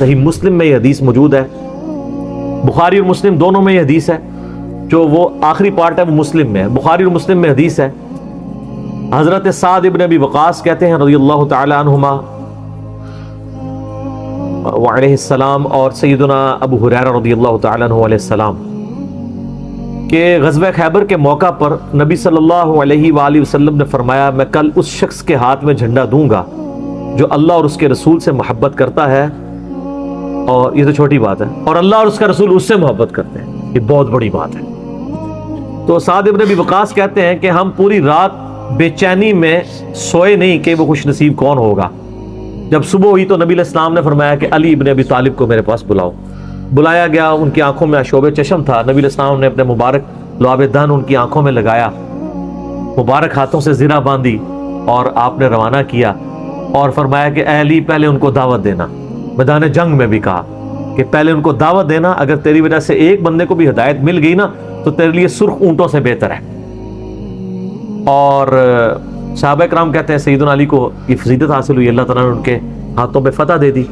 صحیح مسلم میں یہ حدیث موجود ہے، بخاری اور مسلم دونوں میں یہ حدیث ہے، جو وہ آخری پارٹ ہے وہ مسلم میں ہے، بخاری اور مسلم میں حدیث ہے۔ حضرت سعد ابن ابی وقاص کہتے ہیں رضی اللہ تعالی عنہما وعلیہ السلام، اور سیدنا ابو ہریرہ رضی اللہ تعالی عنہ علیہ السلام، کہ غزوہ خیبر کے موقع پر نبی صلی اللہ علیہ وآلہ وسلم نے فرمایا میں کل اس شخص کے ہاتھ میں جھنڈا دوں گا جو اللہ اور اس کے رسول سے محبت کرتا ہے، اور یہ تو چھوٹی بات ہے، اور اللہ اور اس کا رسول اس سے محبت کرتے ہیں، یہ بہت بڑی بات ہے۔ تو سعد ابن ابی وقاص کہتے ہیں کہ ہم پوری رات بے چینی میں سوئے نہیں کہ وہ خوش نصیب کون ہوگا۔ جب صبح ہوئی تو نبی علیہ السلام نے فرمایا کہ علی ابن ابی طالب کو میرے پاس بلاؤ۔ بلایا گیا، ان کی آنکھوں میں آشوب چشم تھا، نبی علیہ السلام نے اپنے مبارک لعاب دہن ان کی آنکھوں میں لگایا، مبارک ہاتھوں سے زرہ باندھی اور آپ نے روانہ کیا، اور فرمایا کہ اے علی پہلے ان کو دعوت دینا۔ میدان جنگ میں بھی کہا کہ پہلے ان کو دعوت دینا، اگر تیری وجہ سے ایک بندے کو بھی ہدایت مل گئی نا تو تیرے لیے سرخ اونٹوں سے بہتر ہے۔ اور صحابہ کرام کہتے ہیں سیدنا علی کو یہ فضیلت حاصل ہوئی، اللہ تعالیٰ نے ان کے ہاتھوں پہ فتح دے دی۔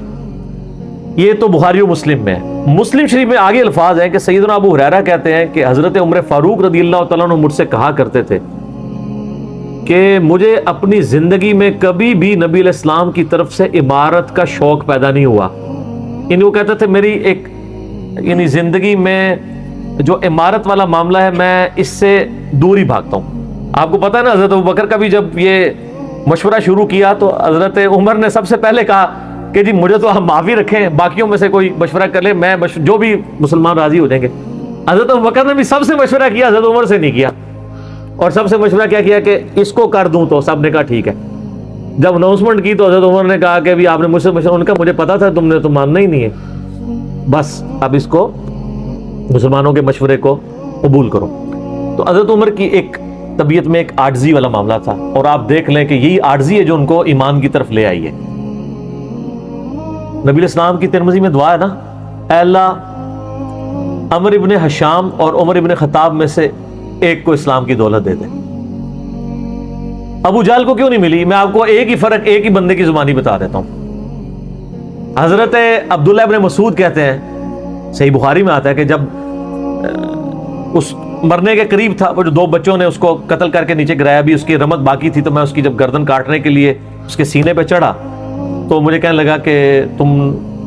یہ تو بخاری و مسلم میں ہے۔ مسلم شریف میں آگے الفاظ ہیں کہ سیدنا ابو ہریرہ کہتے ہیں کہ حضرت عمر فاروق رضی اللہ تعالیٰ عنہ مجھ سے کہا کرتے تھے کہ مجھے اپنی زندگی میں کبھی بھی نبی علیہ السلام کی طرف سے عمارت کا شوق پیدا نہیں ہوا، یعنی وہ کہتے تھے میری ایک یعنی زندگی میں جو عمارت والا معاملہ ہے میں اس سے دور ہی بھاگتا ہوں۔ آپ کو پتہ ہے نا حضرت ابوبکر کا بھی جب یہ مشورہ شروع کیا تو حضرت عمر نے سب سے پہلے کہا کہ جی مجھے تو ہم معافی رکھیں، باقیوں میں سے کوئی مشورہ کر لے، میں جو بھی مسلمان راضی ہو جائیں گے۔ حضرت ابوبکر نے بھی سب سے مشورہ کیا، حضرت عمر سے نہیں کیا، اور سب سے مشورہ کیا کیا کہ اس کو کر دوں، تو سب نے کہا ٹھیک ہے۔ جب اناؤنسمنٹ کی تو حضرت عمر نے کہا کہ بھی آپ نے مجھ سے مشورہ، ان کا مجھے پتا تھا تم نے تو ماننا ہی نہیں ہے، بس اب اس کو مسلمانوں کے مشورے کو قبول کرو۔ تو حضرت عمر کی ایک طبیعت میں ایک عاجزی والا معاملہ تھا، اور آپ دیکھ لیں کہ یہی عاجزی ہے جو ان کو ایمان کی طرف لے آئی ہے۔ نبی علیہ السلام کی ترمذی میں دعا ہے نا، اے اللہ عمر ابن حشام اور عمر ابن خطاب میں سے ایک کو اسلام کی دولت دے دے۔ ابو جہل کو کیوں نہیں ملی؟ میں آپ کو ایک ہی فرق ایک ہی بندے کی زبانی بتا دیتا ہوں۔ حضرت عبداللہ ابن مسعود کہتے ہیں، صحیح بخاری میں آتا ہے کہ جب اس مرنے کے قریب تھا، وہ جو دو بچوں نے اس کو قتل کر کے نیچے گرایا، بھی اس کی رمت باقی تھی، تو میں اس کی جب گردن کاٹنے کے لیے اس کے سینے پہ چڑھا تو مجھے کہنے لگا کہ تم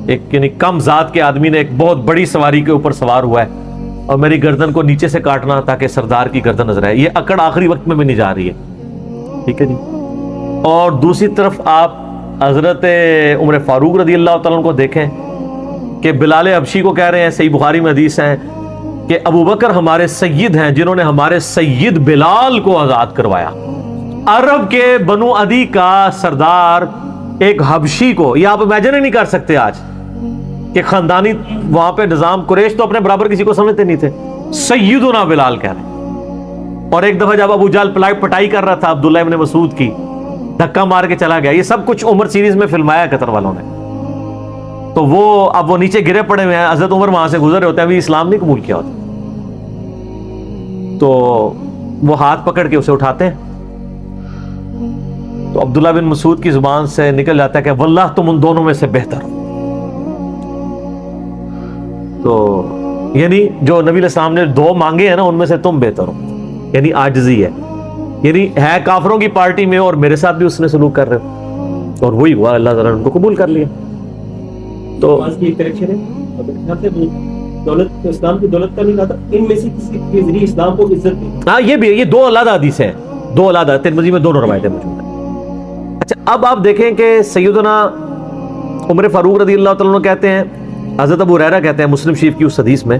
ایک یعنی کم ذات کے آدمی نے ایک بہت بڑی سواری کے اوپر سوار ہوا ہے اور میری گردن کو نیچے سے کاٹنا تاکہ سردار کی گردن نظر آئے۔ یہ اکڑ آخری وقت میں بھی نہیں جا رہی ہے، ٹھیک ہے جی۔ اور دوسری طرف آپ حضرت عمر فاروق رضی اللہ تعالیٰ عنہ کو دیکھیں کہ بلال حبشی کو کہہ رہے ہیں، صحیح بخاری میں حدیث ہے کہ ابوبکر ہمارے سید ہیں جنہوں نے ہمارے سید بلال کو آزاد کروایا۔ عرب کے بنو عدی کا سردار ایک حبشی کو، یہ آپ امیجن ہی نہیں کر سکتے آج کہ خاندانی وہاں پہ نظام، قریش تو اپنے برابر کسی کو سمجھتے نہیں تھے، سیدنا بلال کہہ رہے ہیں۔ اور ایک دفعہ جب ابو جہل پٹائی کر رہا تھا عبداللہ ابن مسعود کی، دھکا مار کے چلا گیا۔ یہ سب کچھ عمر سیریز میں فلمایا قطر والوں نے، تو وہ اب وہ نیچے گرے پڑے ہوئے ہیں، حضرت عمر وہاں سے گزر ہوتے ہیں، ابھی اسلام نہیں قبول کیا ہوتا، تو وہ ہاتھ پکڑ کے اسے اٹھاتے ہیں، تو عبداللہ بن مسعود کی زبان سے نکل جاتا ہے کہ واللہ تم ان دونوں میں سے بہتر ہو۔ تو یعنی جو نبی علیہ السلام نے دو مانگے ہیں نا، ان میں سے تم بہتر ہو، یعنی عاجزی ہے، یعنی ہے کافروں کی پارٹی میں اور میرے ساتھ بھی اس نے سلوک کر رہے ہو، اور وہی ہوا، اللہ تعالیٰ نے ان کو قبول کر لیا۔ تو دولت اسلام کی دولت کا نہیں کہا تھا، ان میں سے کسی کے ذریعے اسلام کو عزت دی۔ ہاں یہ بھی ہے، یہ دو علیحدہ حدیث ہیں، دو علیحدہ، ترمذی میں دونوں روایتیں موجود ہیں۔ اچھا اب آپ دیکھیں کہ سیدنا عمر فاروق رضی اللہ تعالیٰ عنہ کہتے ہیں، حضرت ابو ہریرہ کہتے ہیں مسلم شریف کی اس حدیث میں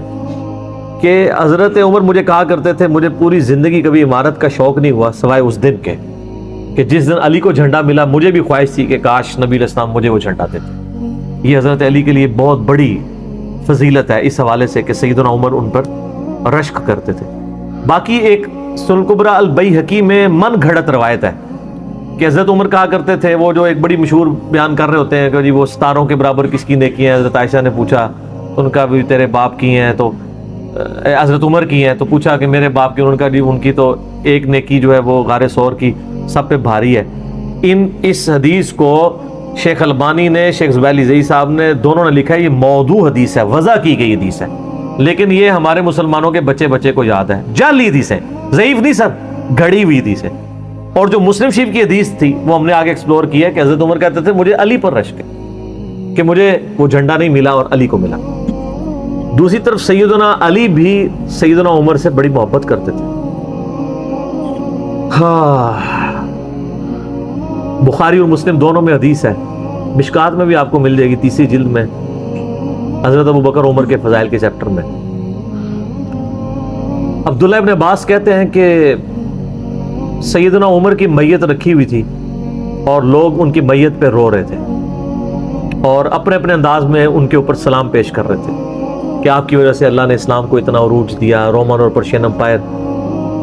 کہ حضرت عمر مجھے کہا کرتے تھے مجھے پوری زندگی کبھی عمارت کا شوق نہیں ہوا سوائے اس دن کے کہ جس دن علی کو جھنڈا ملا، مجھے بھی خواہش تھی کہ کاش نبی علیہ السلام مجھے وہ جھنڈا دیتے۔ یہ حضرت علی کے لیے بہت بڑی فضیلت ہے اس حوالے سے کہ سیدنا عمر ان پر رشک کرتے تھے۔ باقی ایک سنن الکبریٰ البیہقی میں من گھڑت روایت ہے کہ حضرت عمر کہا کرتے تھے، وہ جو ایک بڑی مشہور بیان کر رہے ہوتے ہیں کہ جی وہ ستاروں کے برابر کس کی نیکی ہیں، حضرت عائشہ نے پوچھا، ان کا بھی تیرے باپ کی ہیں، تو حضرت عمر کی ہیں، تو پوچھا کہ میرے باپ کی، ان کا بھی ان کی تو ایک نیکی جو ہے وہ غار ثور کی سب پہ بھاری ہے۔ اس حدیث کو شیخ البانی نے، شیخ زبیلی زئی صاحب نے، دونوں نے لکھا ہے یہ موضوع حدیث ہے، وضع کی گئی حدیث ہے، لیکن یہ ہمارے مسلمانوں کے بچے کو یاد ہے، جعلی حدیث ہے، ضعیف نہیں سر، گھڑی ہوئی حدیث ہے۔ اور جو مسلم شریف کی حدیث تھی وہ ہم نے آگے ایکسپلور کیا کہ حضرت عمر کہتے تھے مجھے علی پر رشک ہے کہ مجھے وہ جھنڈا نہیں ملا اور علی کو ملا۔ دوسری طرف سیدنا علی بھی سیدنا عمر سے بڑی محبت کرتے تھے۔ بخاری اور مسلم دونوں میں حدیث ہے، مشکات میں بھی آپ کو مل جائے گی، 3 جلد میں، حضرت ابو بکر عمر کے فضائل کے چیپٹر میں۔ عبداللہ ابن عباس کہتے ہیں کہ سیدنا عمر کی میت رکھی ہوئی تھی اور لوگ ان کی میت پہ رو رہے تھے اور اپنے اپنے انداز میں ان کے اوپر سلام پیش کر رہے تھے کہ آپ کی وجہ سے اللہ نے اسلام کو اتنا عروج دیا، رومن اور پرشین امپائر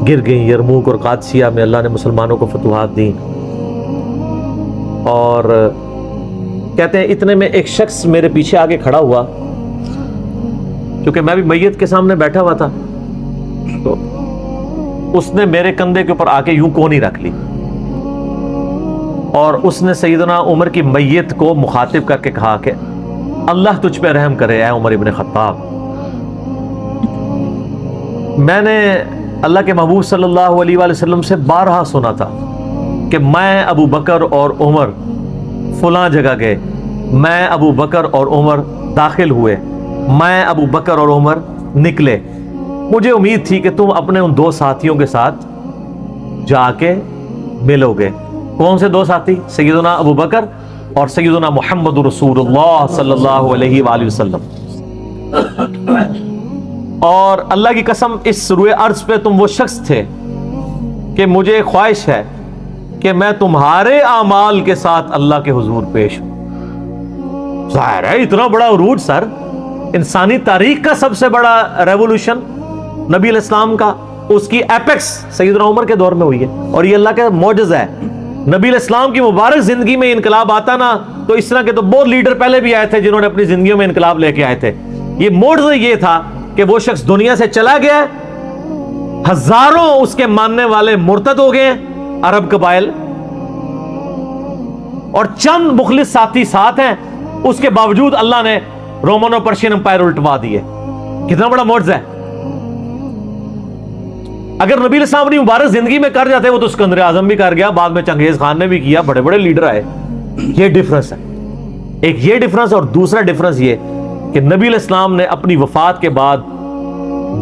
گر گئیں، یرموک اور قادسیہ میں اللہ نے مسلمانوں کو فتوحات دیں۔ اور کہتے ہیں اتنے میں ایک شخص میرے پیچھے آگے کھڑا ہوا، کیونکہ میں بھی میت کے سامنے بیٹھا ہوا تھا، تو اس نے میرے کندھے کے اوپر آ کے یوں کونی رکھ لی اور اس نے سیدنا عمر کی میت کو مخاطب کر کے کہا کہ اللہ تجھ پہ رحم کرے اے عمر ابن خطاب۔ میں نے اللہ کے محبوب صلی اللہ علیہ وآلہ وسلم سے بارہا سنا تھا کہ میں ابو بکر اور عمر فلاں جگہ گئے، میں ابو بکر اور عمر داخل ہوئے، میں ابو بکر اور عمر نکلے، مجھے امید تھی کہ تم اپنے ان 2 ساتھیوں کے ساتھ جا کے ملو گے۔ کون سے 2 ساتھی؟ سیدنا ابو بکر اور سیدنا محمد رسول اللہ صلی اللہ علیہ وآلہ وسلم۔ اور اللہ کی قسم اس روئے ارض پہ تم وہ شخص تھے کہ مجھے خواہش ہے کہ میں تمہارے اعمال کے ساتھ اللہ کے حضور پیش ہوں۔ ظاہر ہے اتنا بڑا عروج سر، انسانی تاریخ کا سب سے بڑا ریولوشن نبی علیہ السلام کا، اس کی ایپیکس سیدنا عمر کے دور میں ہوئی ہے، اور یہ اللہ کا معجزہ ہے۔ نبی علیہ السلام کی مبارک زندگی میں انقلاب آتا نا تو اس طرح کے تو بہت لیڈر پہلے بھی آئے تھے جنہوں نے اپنی زندگیوں میں انقلاب لے کے آئے تھے۔ یہ معجزہ یہ تھا کہ وہ شخص دنیا سے چلا گیا، ہزاروں اس کے ماننے والے مرتد ہو گئے عرب قبائل، اور چند مخلص ساتھی ساتھ ہیں، اس کے باوجود اللہ نے رومن اور پرشین امپائر الٹوا دیے۔ کتنا بڑا معجزہ ہے۔ اگر نبی علیہ السلام اپنی مبارک زندگی میں کر جاتے، وہ تو اسکندر اعظم بھی کر گیا، بعد میں چنگیز خان نے بھی کیا، بڑے بڑے لیڈر آئے۔ یہ ڈفرنس ہے، ایک یہ ڈفرنس، اور دوسرا ڈفرنس یہ کہ نبی علیہ السلام نے اپنی وفات کے بعد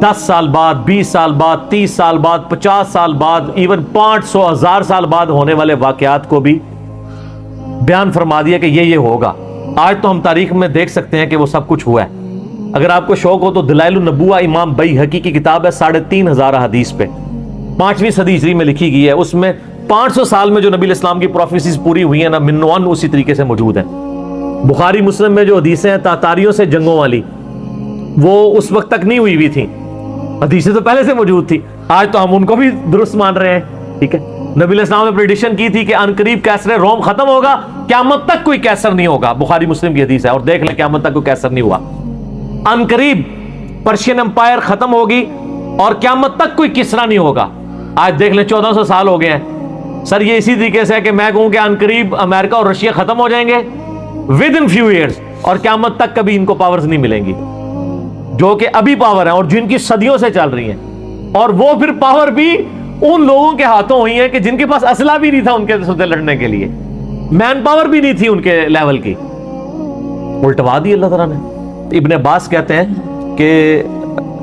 10 سال بعد، 20 سال بعد، 30 سال بعد، 50 سال بعد، ایون 500 1000 سال بعد ہونے والے واقعات کو بھی بیان فرما دیا کہ یہ ہوگا۔ آج تو ہم تاریخ میں دیکھ سکتے ہیں کہ وہ سب کچھ ہوا ہے۔ اگر آپ کو شوق ہو تو دلائل النبوہ امام بیہقی کی کتاب ہے، 3500 حدیث پہ، 5ویں صدی ہجری میں لکھی گئی ہے۔ اس میں 500 سال میں جو نبی علیہ السلام کی پروفیسیز پوری ہوئی ہیں نا، منوان اسی طریقے سے موجود ہیں۔ بخاری مسلم میں جو حدیثیں ہیں تاتاریوں سے جنگوں والی، وہ اس وقت تک نہیں ہوئی تھیں، حدیثیں تو پہلے سے موجود تھی، آج تو ہم ان کو بھی درست مان رہے ہیں۔ ٹھیک ہے، نبی علیہ السلام نے پریڈکشن کی تھی کہ ان قریب کیسر روم ختم ہوگا، قیامت تک کوئی کیسر نہیں ہوگا، بخاری مسلم کی حدیث ہے، اور دیکھ لیں قیامت تک کوئی کیسر نہیں ہوا۔ ان قریب پرشین امپائر ختم ہوگی اور قیامت تک کوئی کسرا نہیں ہوگا، آج دیکھ لیں 1400 سال ہو گئے ہیں۔ سر یہ اسی طریقے سے ہے کہ میں کہوں کہ ان قریب امریکہ اور رشیا ختم ہو جائیں گے ود ان فیو ایئرز، اور قیامت تک کبھی ان کو پاورز نہیں ملیں گی جو کہ ابھی پاور ہیں اور جن کی صدیوں سے چل رہی ہیں، اور وہ پھر پاور بھی ان لوگوں کے ہاتھوں ہوئی ہیں کہ جن کے پاس اسلحہ بھی نہیں تھا ان کے ساتھ لڑنے کے لیے، مین پاور بھی نہیں تھی ان کے لیول کی، الٹوا دی اللہ تعالیٰ نے۔ ابن عباس کہتے ہیں کہ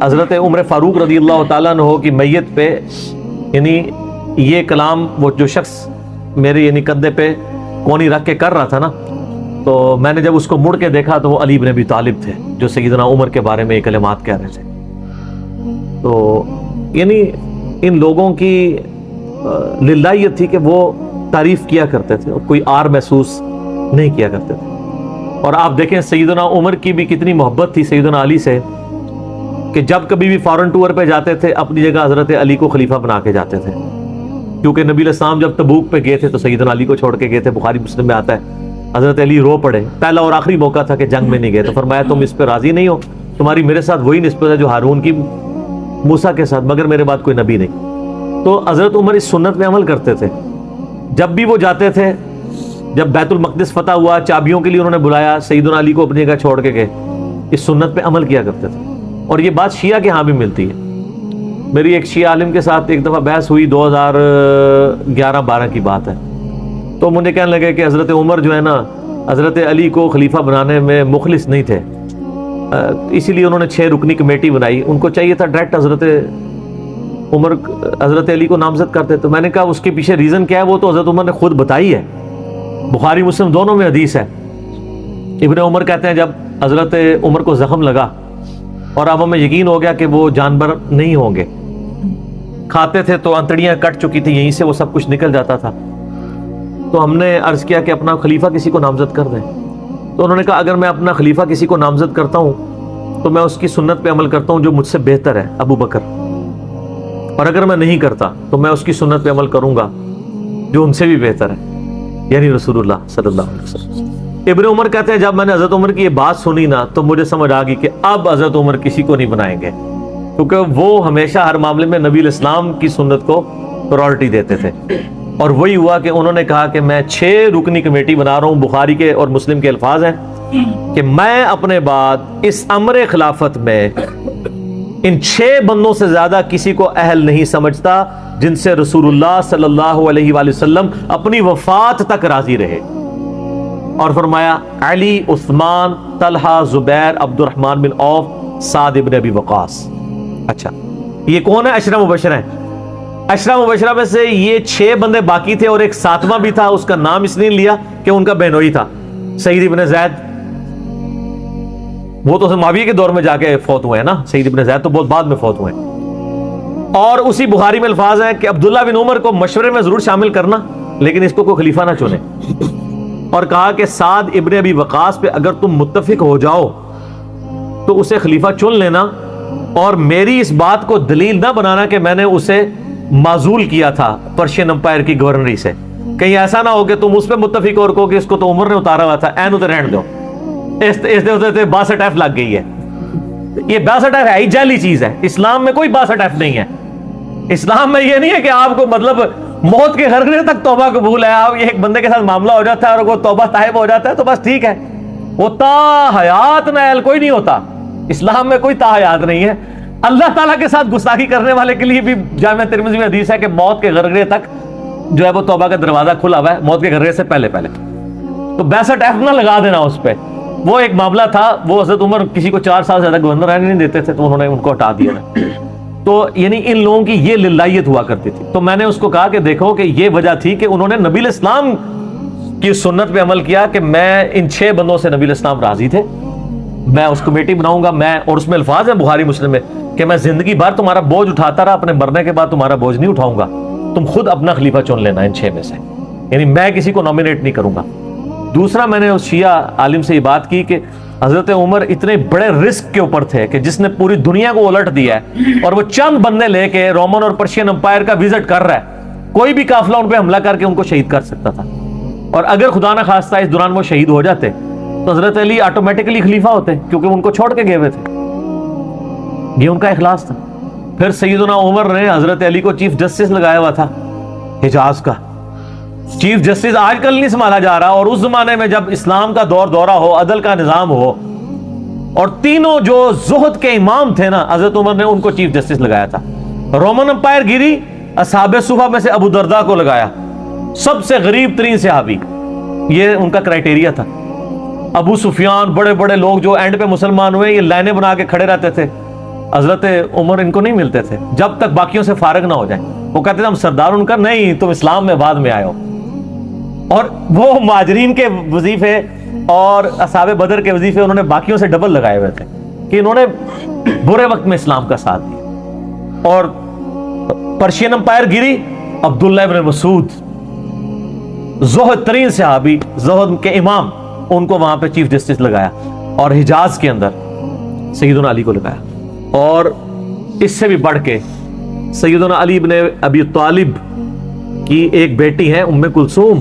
حضرت عمر فاروق رضی اللہ تعالیٰ عنہ کی میت پہ یعنی یہ کلام وہ جو شخص میرے یعنی کندھے پہ کونی رکھ کے کر رہا تھا نا، تو میں نے جب اس کو مڑ کے دیکھا تو وہ علی بن ابی طالب تھے جو سیدنا عمر کے بارے میں یہ کلمات کہہ رہے تھے۔ تو یعنی ان لوگوں کی للہیت تھی کہ وہ تعریف کیا کرتے تھے اور کوئی آر محسوس نہیں کیا کرتے تھے۔ اور آپ دیکھیں سیدنا عمر کی بھی کتنی محبت تھی سیدنا علی سے کہ جب کبھی بھی فارن ٹور پہ جاتے تھے اپنی جگہ حضرت علی کو خلیفہ بنا کے جاتے تھے، کیونکہ نبی علیہ السلام جب تبوک پہ گئے تھے تو سیدنا علی کو چھوڑ کے گئے تھے، بخاری مسلم میں آتا ہے۔ حضرت علی رو پڑے، پہلا اور آخری موقع تھا کہ جنگ میں نہیں گئے، تو فرمایا تم اس پہ راضی نہیں ہو، تمہاری میرے ساتھ وہی نسبت ہے جو ہارون کی موسیٰ کے ساتھ، مگر میرے بعد کوئی نبی نہیں۔ تو حضرت عمر اس سنت میں عمل کرتے تھے، جب بھی وہ جاتے تھے جب بیت المقدس فتح ہوا چابیوں کے لیے انہوں نے بلایا سیدنا علی کو اپنی جگہ چھوڑ کے گئے. اس سنت پہ عمل کیا کرتے تھے. اور یہ بات شیعہ کے ہاں بھی ملتی ہے. میری ایک شیعہ عالم کے ساتھ ایک دفعہ بحث ہوئی 2011-12 کی بات ہے. تو مجھے کہنے لگے کہ حضرت عمر جو ہے نا حضرت علی کو خلیفہ بنانے میں مخلص نہیں تھے, اسی لیے انہوں نے 6 رکنی کمیٹی بنائی. ان کو چاہیے تھا ڈائریکٹ حضرت علی کو نامزد کرتے. تو میں نے کہا اس کے پیچھے ریزن کیا ہے, وہ تو حضرت عمر نے خود بتائی ہے, بخاری مسلم دونوں میں حدیث ہے. ابن عمر کہتے ہیں جب حضرت عمر کو زخم لگا اور اب ہمیں یقین ہو گیا کہ وہ جانور نہیں ہوں گے, کھاتے تھے تو انتڑیاں کٹ چکی تھی, یہیں سے وہ سب کچھ نکل جاتا تھا, تو ہم نے عرض کیا کہ اپنا خلیفہ کسی کو نامزد کر دیں. تو انہوں نے کہا اگر میں اپنا خلیفہ کسی کو نامزد کرتا ہوں تو میں اس کی سنت پہ عمل کرتا ہوں جو مجھ سے بہتر ہے, ابو بکر, اور اگر میں نہیں کرتا تو میں اس کی سنت پہ عمل کروں گا جو ان سے بھی بہتر ہے, یعنی رسول اللہ صلی اللہ علیہ وسلم. ابن عمر کہتے ہیں جب میں نے حضرت عمر کی یہ بات سنی نا تو مجھے سمجھ آ گئی کہ اب حضرت عمر کسی کو نہیں بنائیں گے, کیونکہ وہ ہمیشہ ہر معاملے میں نبی الاسلام کی سنت کو پرائورٹی دیتے تھے. اور وہی ہوا کہ انہوں نے کہا کہ میں 6 رکنی کمیٹی بنا رہا ہوں. بخاری کے اور مسلم کے الفاظ ہیں کہ میں اپنے بعد اس امر خلافت میں ان 6 بندوں سے زیادہ کسی کو اہل نہیں سمجھتا جن سے رسول اللہ صلی اللہ علیہ وآلہ وسلم اپنی وفات تک راضی رہے. اور فرمایا علی, عثمان, طلحہ, زبیر, عبد الرحمن بن عوف, سعد ابن ابی وقاص. اچھا یہ کون ہے؟ عشرہ مبشرہ ہیں. عشرہ مبشرہ میں سے یہ 6 بندے باقی تھے اور ایک 7واں بھی تھا, اس کا نام اس نے لیا کہ ان کا بہنوئی تھا, سعید ابن زید. وہ تو معاویہ کے دور میں جا کے فوت ہوئے ہیں نا, سعید ابن زید تو بہت بعد میں فوت ہوئے ہیں. اور اسی بخاری میں الفاظ ہیں کہ عبداللہ بن عمر کو مشورے میں ضرور شامل کرنا لیکن اس کو کوئی خلیفہ نہ چنے. اور کہا کہ سعد ابن ابی وقاص پہ اگر تم متفق ہو جاؤ تو اسے خلیفہ چن لینا, اور میری اس بات کو دلیل نہ بنانا کہ میں نے اسے معزول کیا تھا پرشین امپائر کی گورنری سے. کہیں ایسا نہ ہو کہ تم اس پہ متفق اور کہو کہ اس کو تو عمر نے اتارا ہوا تھا, اینو تے رہن دو, اس دے 62F لگ گئی ہے. یہ 62F ہے ہی جعلی چیز ہے. اسلام میں کوئی 62F نہیں ہے. اسلام میں یہ نہیں ہے کہ آپ کو مطلب موت کے غرغرے تک توبہ قبول ہے. آپ یہ ایک بندے کے ساتھ معاملہ ہو جاتا ہے اور وہ توبہ طائب ہو جاتا ہے تو بس ٹھیک ہے, وہ تا حیات نائل کوئی نہیں ہوتا. اسلام میں کوئی تا حیات نہیں ہے. اللہ تعالیٰ کے ساتھ گستاخی کرنے والے کے لیے بھی جامع ترمذی میں حدیث ہے کہ موت کے غرغرے تک جو ہے وہ توبہ کا دروازہ کھلا ہوا ہے, موت کے غرغرے سے پہلے. تو 62F نہ لگا دینا اس پہ. وہ ایک معاملہ تھا, وہ حضرت عمر کسی کو 4 سال سے زیادہ گورنر رہنے نہیں دیتے تھے تو انہوں نے ان کو ہٹا دیا. تو یعنی ان لوگوں کی یہ للہیت ہوا کرتی تھی. تو میں نے اس کو کہا کہ دیکھو کہ یہ وجہ تھی کہ انہوں نے نبی الاسلام کی سنت پہ عمل کیا کہ میں ان 6 بندوں سے نبی الاسلام راضی تھے, میں اس کمیٹی بناؤں گا. میں اور اس میں الفاظ ہیں بخاری مسلم میں کہ میں زندگی بھر تمہارا بوجھ اٹھاتا رہا, اپنے مرنے کے بعد تمہارا بوجھ نہیں اٹھاؤں گا, تم خود اپنا خلیفہ چن لینا ان 6 میں سے, یعنی میں کسی کو نامینیٹ نہیں کروں گا. دوسرا میں نے اس شیعہ عالم سے یہ بات کی کہ حضرت عمر اتنے بڑے رسک کے اوپر تھے کہ جس نے پوری دنیا کو الٹ دیا ہے اور وہ چند بندے لے کے رومن اور پرشین امپائر کا وزٹ کر رہا ہے, کوئی بھی قافلہ ان پہ حملہ کر کے ان کو شہید کر سکتا تھا. اور اگر خدا نہ خواستہ اس دوران وہ شہید ہو جاتے تو حضرت علی آٹومیٹکلی خلیفہ ہوتے کیونکہ ان کو چھوڑ کے گئے ہوئے تھے. یہ ان کا اخلاص تھا. پھر سیدنا عمر نے حضرت علی کو چیف جسٹس لگایا ہوا تھا حجاز کا. چیف جسٹس آج کل نہیں سنبھالا جا رہا, اور اس زمانے میں جب اسلام کا دور دورہ ہو, عدل کا نظام ہو, اور تینوں جو زہد کے امام تھے نا حضرت عمر نے ان کو چیف جسٹس لگایا تھا. رومن امپائر گری, اصحاب صفہ میں سے ابو درداء کو لگایا, سب سے غریب ترین صحابی, یہ ان کا کرائٹیریا تھا. ابو سفیان, بڑے بڑے لوگ جو اینڈ پہ مسلمان ہوئے, یہ لائنیں بنا کے کھڑے رہتے تھے. حضرت عمر ان کو نہیں ملتے تھے جب تک باقیوں سے فارغ نہ ہو جائیں. وہ کہتے تھے ہم سردار, ان کا نہیں, تم اسلام میں بعد میں آئے ہو. اور وہ مہاجرین کے وظیفے اور اصحاب بدر کے وظیفے انہوں نے باقیوں سے ڈبل لگائے ہوئے تھے کہ انہوں نے برے وقت میں اسلام کا ساتھ دیا. اور پرشین امپائر گری, عبداللہ ابن مسعود, زہد ترین صحابی, زہد کے امام, ان کو وہاں پہ چیف جسٹس لگایا. اور حجاز کے اندر سیدنا علی کو لگایا. اور اس سے بھی بڑھ کے سیدنا علی بن ابی طالب کی ایک بیٹی ہے ام کلثوم,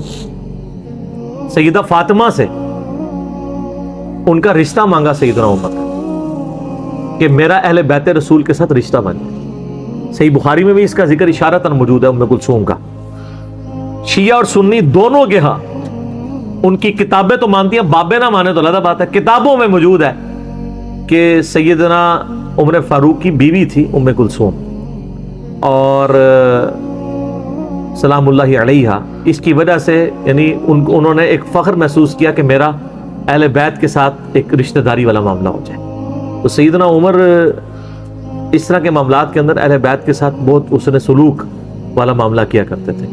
سیدہ فاطمہ سے ان کا رشتہ مانگا سیدنا عمر کہ میرا اہل بیت رسول کے ساتھ رشتہ بن جائے. صحیح بخاری میں بھی اس کا ذکر اشارتاً موجود ہے ام کلثوم کا. شیعہ اور سنی دونوں کے ہاں ان کی کتابیں تو مانتی ہیں، بابے نہ مانے تو علیحدہ بات ہے، کتابوں میں موجود ہے کہ سیدنا عمر فاروق کی بیوی تھی ام کلثوم، اور سلام اللہ علیہا، اس کی وجہ سے یعنی انہوں نے ایک فخر محسوس کیا کہ میرا اہل بیت کے ساتھ ایک رشتہ داری والا معاملہ ہو جائے. تو سیدنا عمر اس طرح کے معاملات کے اندر اہل بیت کے ساتھ بہت حسن سلوک والا معاملہ کیا کرتے تھے.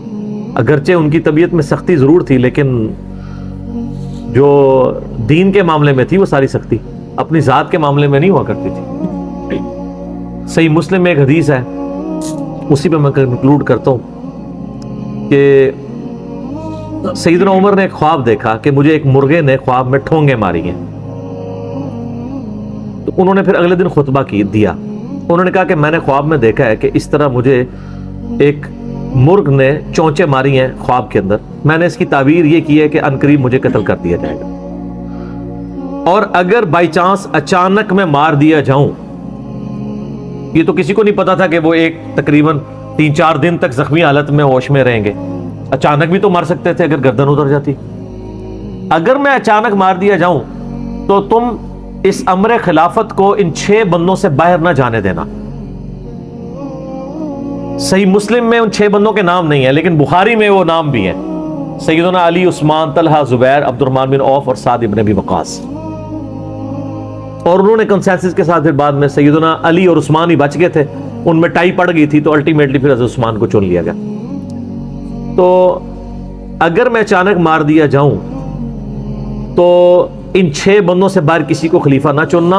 اگرچہ ان کی طبیعت میں سختی ضرور تھی، لیکن جو دین کے معاملے میں تھی وہ ساری سختی اپنی ذات کے معاملے میں نہیں ہوا کرتی تھی. صحیح مسلم میں ایک حدیث ہے، اسی پہ میں کنکلوڈ کرتا ہوں کہ سیدنا عمر نے ایک خواب دیکھا کہ مجھے ایک مرغے نے خواب میں ٹھونگے ماری ہیں. تو انہوں نے پھر اگلے دن خطبہ دیا. انہوں نے کہا کہ میں نے خواب میں دیکھا ہے کہ اس طرح مجھے ایک مرغ نے چونچے ماری ہیں خواب کے اندر. میں نے اس کی تعبیر یہ کی ہے کہ عنقریب مجھے قتل کر دیا جائے گا، اور اگر بائی چانس اچانک میں مار دیا جاؤں، یہ تو کسی کو نہیں پتا تھا کہ وہ ایک تقریباً 3-4 دن تک زخمی حالت میں ہوش میں رہیں گے. اچانک بھی تو مار سکتے تھے اگر گردن اتر جاتی. اگر میں اچانک مار دیا جاؤں تو تم اس امر خلافت کو ان 6 بندوں سے باہر نہ جانے دینا. صحیح مسلم میں ان 6 بندوں کے نام نہیں ہیں، لیکن بخاری میں وہ نام بھی ہیں، سیدنا علی، عثمان، طلحہ، زبیر، عبد الرحمن بن عوف اور سعد ابن ابی وقاص. اور انہوں نے کنسنسس کے ساتھ پھر بعد میں سیدنا علی اور عثمان ہی بچ گئے تھے، ان میں ٹائی پڑ گئی تھی تو الٹیمیٹلی پھر حضرت عثمان کو چن لیا گیا. تو اگر میں اچانک مار دیا جاؤں تو ان 6 بندوں سے باہر کسی کو خلیفہ نہ چننا،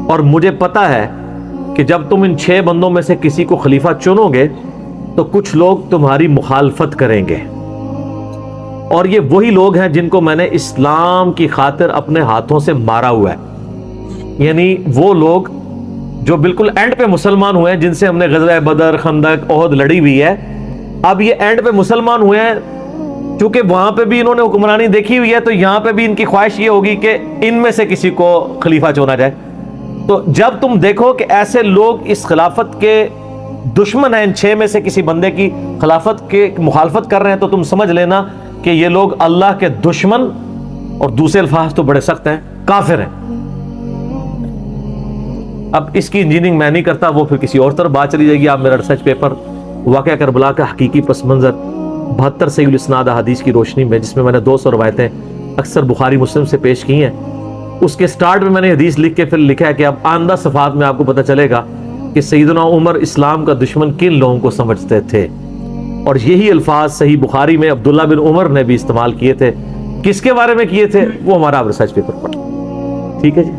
اور مجھے پتا ہے کہ جب تم ان 6 بندوں میں سے کسی کو خلیفہ چنو گے تو کچھ لوگ تمہاری مخالفت کریں گے، اور یہ وہی لوگ ہیں جن کو میں نے اسلام کی خاطر اپنے ہاتھوں سے مارا ہوا ہے. یعنی وہ لوگ جو بالکل اینڈ پہ مسلمان ہوئے ہیں، جن سے ہم نے غزوہ بدر، خندق، احد لڑی ہوئی ہے. اب یہ اینڈ پہ مسلمان ہوئے ہیں، چونکہ وہاں پہ بھی انہوں نے حکمرانی دیکھی ہوئی ہے، تو یہاں پہ بھی ان کی خواہش یہ ہوگی کہ ان میں سے کسی کو خلیفہ چنا جائے. تو جب تم دیکھو کہ ایسے لوگ اس خلافت کے دشمن ہیں، ان 6 میں سے کسی بندے کی خلافت کے مخالفت کر رہے ہیں، تو تم سمجھ لینا کہ یہ لوگ اللہ کے دشمن، اور دوسرے الفاظ تو بڑے سخت ہیں، کافر ہیں. اب اس کی انجینئرنگ میں نہیں کرتا، وہ پھر کسی اور طرف بات چلی جائے گی. آپ میرا ریسرچ پیپر واقعہ کربلا کا حقیقی پس منظر 72 صحیح الاسناد احادیث کی روشنی میں، جس میں میں نے 200 روایتیں اکثر بخاری مسلم سے پیش کی ہیں، اس کے سٹارٹ میں نے حدیث لکھ کے پھر لکھا ہے کہ اب آئندہ صفحات میں آپ کو پتہ چلے گا کہ سیدنا عمر اسلام کا دشمن کن لوگوں کو سمجھتے تھے. اور یہی الفاظ صحیح بخاری میں عبداللہ بن عمر نے بھی استعمال کیے تھے. کس کے بارے میں کیے تھے وہ ہمارا ریسرچ پیپر پڑھیں. ٹھیک ہے جی.